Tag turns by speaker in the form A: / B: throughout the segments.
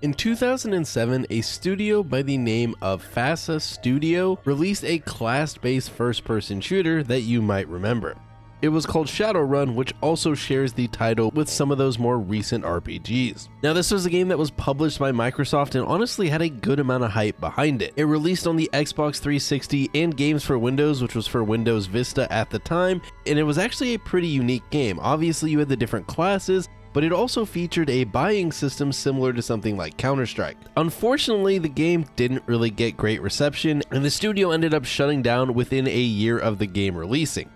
A: In 2007, a studio by the name of FASA Studio released a class-based first-person shooter that you might remember. It was called Shadowrun, which also shares the title with some of those more recent RPGs. Now, this was a game that was published by Microsoft and honestly had a good amount of hype behind it. It released on the Xbox 360 and Games for Windows, which was for Windows Vista at the time, and it was actually a pretty unique game. Obviously, you had the different classes, but it also featured a buying system similar to something like Counter-Strike. Unfortunately, the game didn't really get great reception, and the studio ended up shutting down within a year of the game releasing.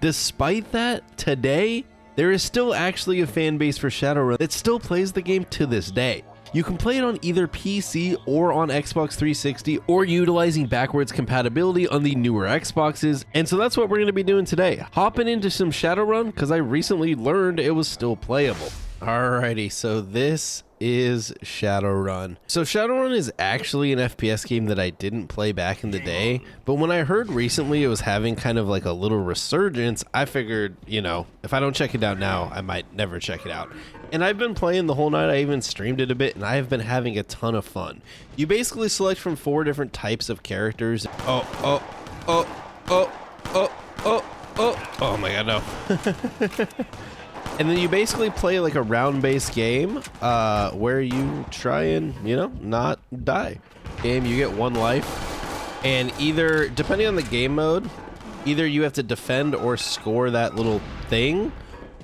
A: Despite that, today, there is still actually a fan base for Shadowrun that still plays the game to this day. You can play it on either PC or on Xbox 360 or utilizing backwards compatibility on the newer Xboxes, and so that's what we're going to be doing today. Hopping into some Shadowrun because I recently learned it was still playable. Alrighty, so this is Shadowrun. So Shadowrun is actually an FPS game that I didn't play back in the day, but when I heard recently it was having kind of like a little resurgence, I figured, you know, if I don't check it out now, I might never check it out. And I've been playing the whole night. I even streamed it a bit, and I have been having a ton of fun. You basically select from 4 different types of characters. Oh my god, no. And then you basically play like a round-based game where you try and, you know, not die. You get 1 life, and either, depending on the game mode, either you have to defend or score that little thing,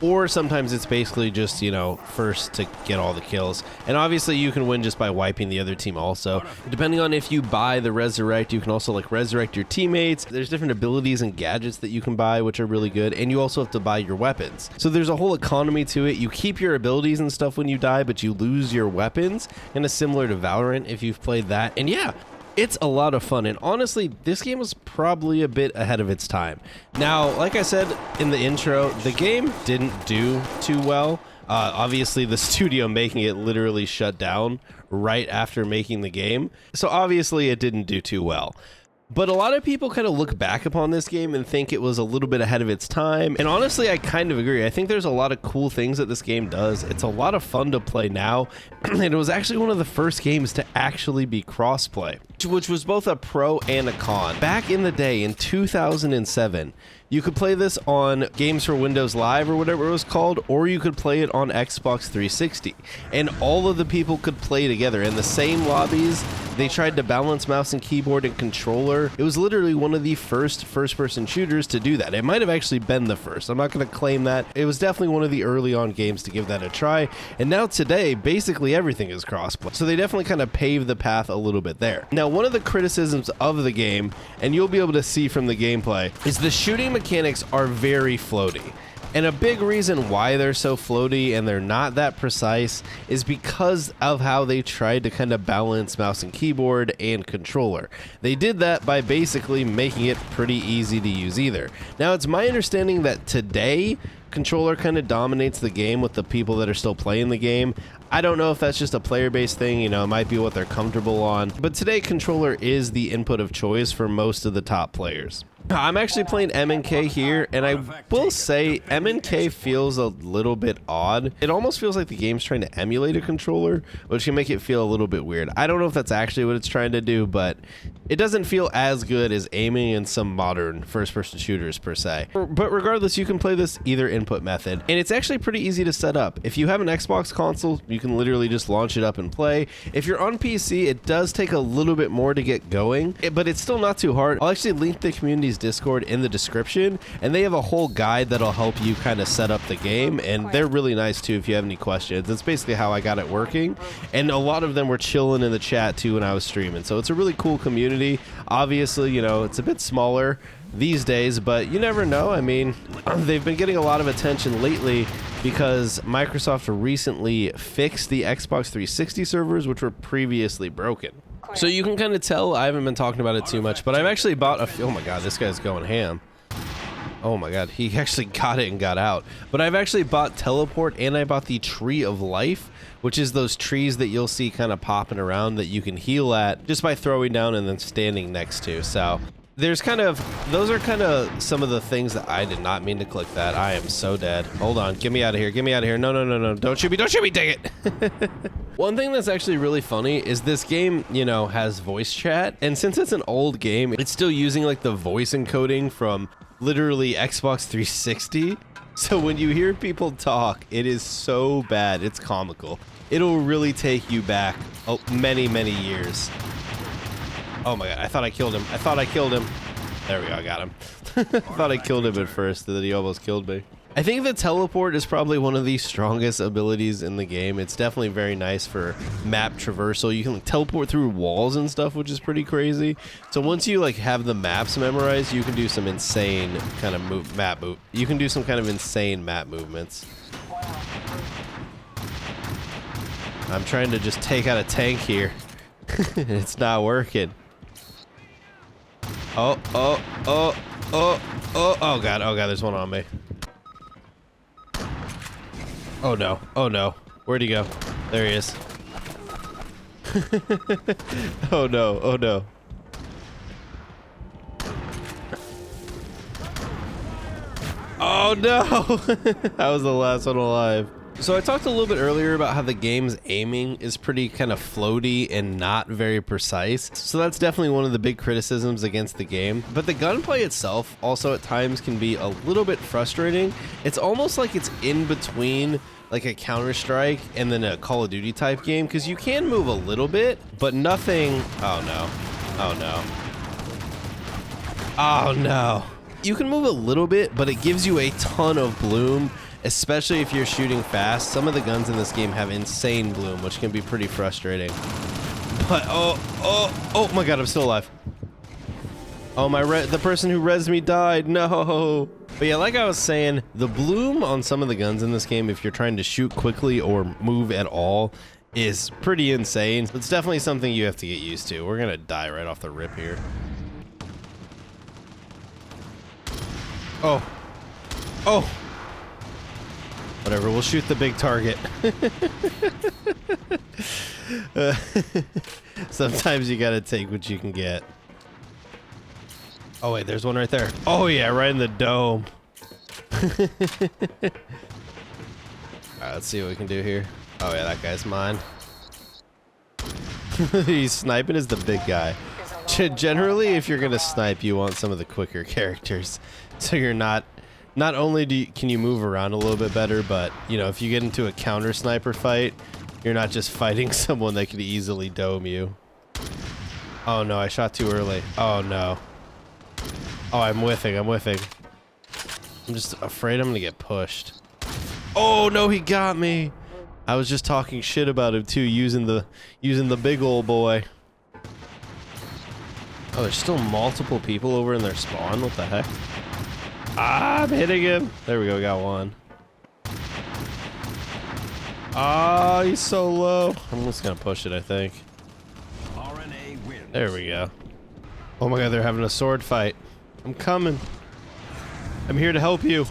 A: or sometimes it's basically just, you know, first to get all the kills. And obviously you can win just by wiping the other team also. Depending on if you buy the resurrect, you can also like resurrect your teammates. There's different abilities and gadgets that you can buy, which are really good. And you also have to buy your weapons. So there's a whole economy to it. You keep your abilities and stuff when you die, but you lose your weapons. And it's similar to Valorant if you've played that. And yeah, it's a lot of fun, and honestly, this game was probably a bit ahead of its time. Now, like I said in the intro, the game didn't do too well. Obviously, the studio making it literally shut down right after making the game, so obviously it didn't do too well. But a lot of people kind of look back upon this game and think it was a little bit ahead of its time. And honestly, I kind of agree. I think there's a lot of cool things that this game does. It's a lot of fun to play now. And it was actually one of the first games to actually be crossplay, which was both a pro and a con. Back in the day, in 2007, you could play this on Games for Windows Live or whatever it was called, or you could play it on Xbox 360. And all of the people could play together in the same lobbies. They tried to balance mouse and keyboard and controller. It was literally one of the first-person shooters to do that. It might have actually been the first. I'm not going to claim that. It was definitely one of the early on games to give that a try. And now today, basically everything is crossplay. So they definitely kind of paved the path a little bit there. Now, one of the criticisms of the game, and you'll be able to see from the gameplay, is the shooting mechanics are very floaty. And a big reason why they're so floaty and they're not that precise is because of how they tried to kind of balance mouse and keyboard and controller. They did that by basically making it pretty easy to use either. Now, it's my understanding that today, controller kind of dominates the game with the people that are still playing the game. I don't know if that's just a player-based thing, you know, it might be what they're comfortable on. But today, controller is the input of choice for most of the top players. I'm actually playing MNK here, and I will say MNK feels a little bit odd. It almost feels like the game's trying to emulate a controller, which can make it feel a little bit weird. I don't know if that's actually what it's trying to do, but it doesn't feel as good as aiming in some modern first-person shooters per se. But regardless, you can play this either input method, and it's actually pretty easy to set up. If you have an Xbox console, you can literally just launch it up and play. If you're on PC, it does take a little bit more to get going, but it's still not too hard. I'll actually link the community's Discord in the description, and they have a whole guide that'll help you kind of set up the game, and they're really nice too if you have any questions. That's basically how I got it working, and a lot of them were chilling in the chat too when I was streaming, so it's a really cool community. Obviously, you know, it's a bit smaller these days, but you never know. I mean, they've been getting a lot of attention lately because Microsoft recently fixed the Xbox 360 servers, which were previously broken. So you can kind of tell I haven't been talking about it too much, but I've actually bought a... Oh my god, this guy's going ham. Oh my god, he actually got it and got out. But I've actually bought Teleport, and I bought the Tree of Life, which is those trees that you'll see kind of popping around that you can heal at just by throwing down and then standing next to. So those are kind of some of the things that I did not mean to click that. I am so dead. Hold on, get me out of here, get me out of here. No, no, no, no, don't shoot me, dang it. One thing that's actually really funny is this game, you know, has voice chat. And since it's an old game, it's still using like the voice encoding from literally Xbox 360. So when you hear people talk, it is so bad, it's comical. It'll really take you back many, many years. Oh my god, I thought I killed him. I thought I killed him. There we go, I got him. I thought I killed him at first, and then he almost killed me. I think the teleport is probably one of the strongest abilities in the game. It's definitely very nice for map traversal. You can like, teleport through walls and stuff, which is pretty crazy. So once you like have the maps memorized, you can do some insane kind of You can do some kind of insane map movements. I'm trying to just take out a tank here. It's not working. Oh god, there's one on me. Oh no, where'd he go? There he is. Oh no, oh no. I was the last one alive. So I talked a little bit earlier about how the game's aiming is pretty kind of floaty and not very precise. So that's definitely one of the big criticisms against the game. But the gunplay itself also at times can be a little bit frustrating. It's almost like it's in between like a Counter-Strike and then a Call of Duty type game, because you can move a little bit, but nothing. Oh no. Oh no. Oh no. You can move a little bit, but it gives you a ton of bloom. Especially if you're shooting fast. Some of the guns in this game have insane bloom, which can be pretty frustrating. But oh my god, I'm still alive. Oh the person who rezzed me died. No. But yeah, like I was saying, the bloom on some of the guns in this game, if you're trying to shoot quickly or move at all, is pretty insane. It's definitely something you have to get used to. We're gonna die right off the rip here. Oh. Whatever, we'll shoot the big target. Sometimes you gotta take what you can get. Oh wait, there's one right there. Oh yeah, right in the dome. Alright, let's see what we can do here. Oh yeah, that guy's mine. He's sniping as the big guy. Generally, if you're gonna snipe, you want some of the quicker characters. So you're not only can you move around a little bit better, but you know, if you get into a counter sniper fight, you're not just fighting someone that could easily dome you. Oh no, I shot too early. Oh no. Oh, I'm whiffing. I'm just afraid I'm gonna get pushed. Oh no, he got me. I was just talking shit about him too, using the big old boy. Oh, there's still multiple people over in their spawn. What the heck? Ah, I'm hitting him. There we go, got one. Ah, he's so low. I'm just gonna push it, I think. There we go. Oh my god, they're having a sword fight. I'm coming. I'm here to help you.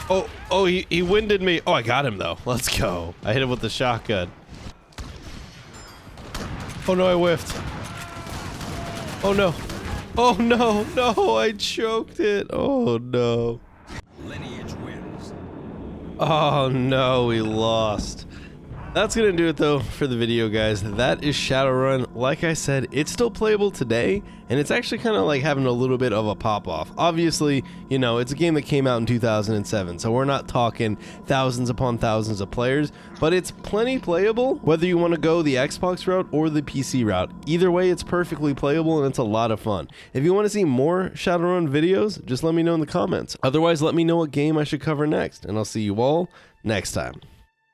A: Oh, he winded me. Oh, I got him though. Let's go. I hit him with the shotgun. Oh no, I whiffed. Oh no. Oh no, I choked it. Oh no. Lineage wins. Oh no, we lost. That's gonna do it though for the video, guys. That is Shadowrun. Like I said, it's still playable today, and it's actually kind of like having a little bit of a pop-off. Obviously, you know, it's a game that came out in 2007, so we're not talking thousands upon thousands of players, but it's plenty playable, whether you want to go the Xbox route or the PC route. Either way, it's perfectly playable, and it's a lot of fun. If you want to see more Shadowrun videos, just let me know in the comments. Otherwise, let me know what game I should cover next, and I'll see you all next time.